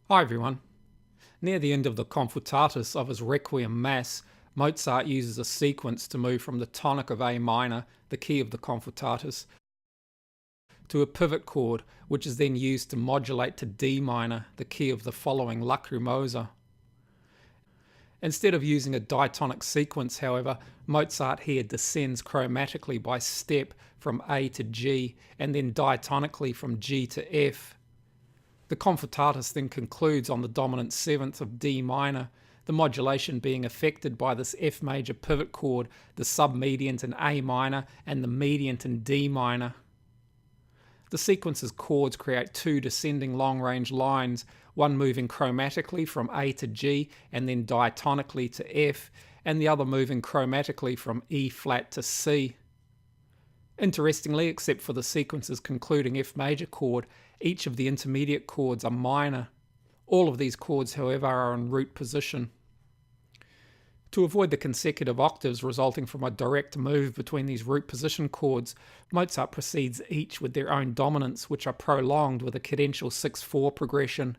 Hi everyone. Near the end of the Confutatis of his Requiem Mass, Mozart uses a sequence to move from the tonic of A minor, the key of the Confutatis, to a pivot chord, which is then used to modulate to D minor, the key of the following Lacrimosa. Instead of using a diatonic sequence, however, Mozart here descends chromatically by step from A to G, and then diatonically from G to F. The Confutatis then concludes on the dominant seventh of D minor, the modulation being affected by this F major pivot chord, the submediant in A minor and the mediant in D minor. The sequence's chords create two descending long-range lines, one moving chromatically from A to G and then diatonically to F, and the other moving chromatically from E flat to C. Interestingly, except for the sequence's concluding F major chord, each of the intermediate chords are minor. All of these chords, however, are in root position. To avoid the consecutive octaves resulting from a direct move between these root position chords, Mozart precedes each with their own dominants, which are prolonged with a cadential 6/4 progression.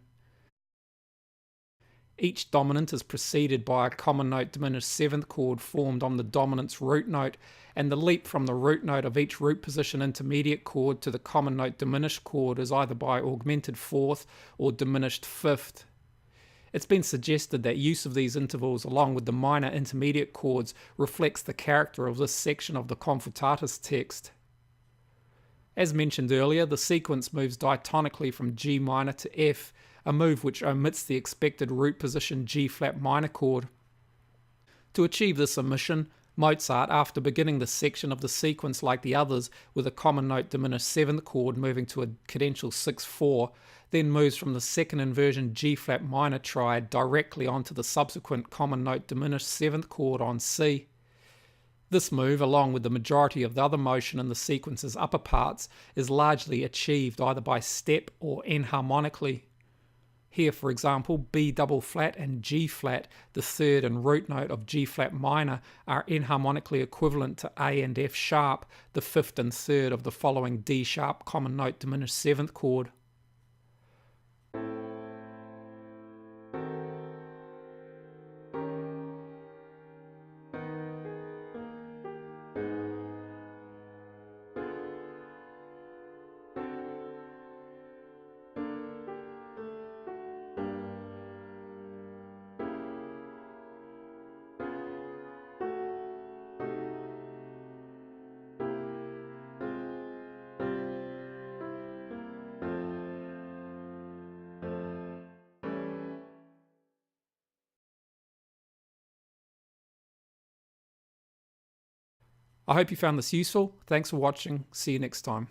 Each dominant is preceded by a common note diminished seventh chord formed on the dominant's root note, and the leap from the root note of each root position intermediate chord to the common note diminished chord is either by augmented fourth or diminished fifth. It's been suggested that use of these intervals along with the minor intermediate chords reflects the character of this section of the Confutatis text. As mentioned earlier, the sequence moves diatonically from G minor to F, a move which omits the expected root position G flat minor chord. To achieve this omission, Mozart, after beginning the section of the sequence like the others with a common note diminished seventh chord moving to a cadential 6/4, then moves from the second inversion G flat minor triad directly onto the subsequent common note diminished seventh chord on C. This move, along with the majority of the other motion in the sequence's upper parts, is largely achieved either by step or enharmonically. Here, for example, B double flat and G flat, the third and root note of G flat minor, are enharmonically equivalent to A and F sharp, the fifth and third of the following D sharp common note diminished seventh chord. I hope you found this useful. Thanks for watching. See you next time.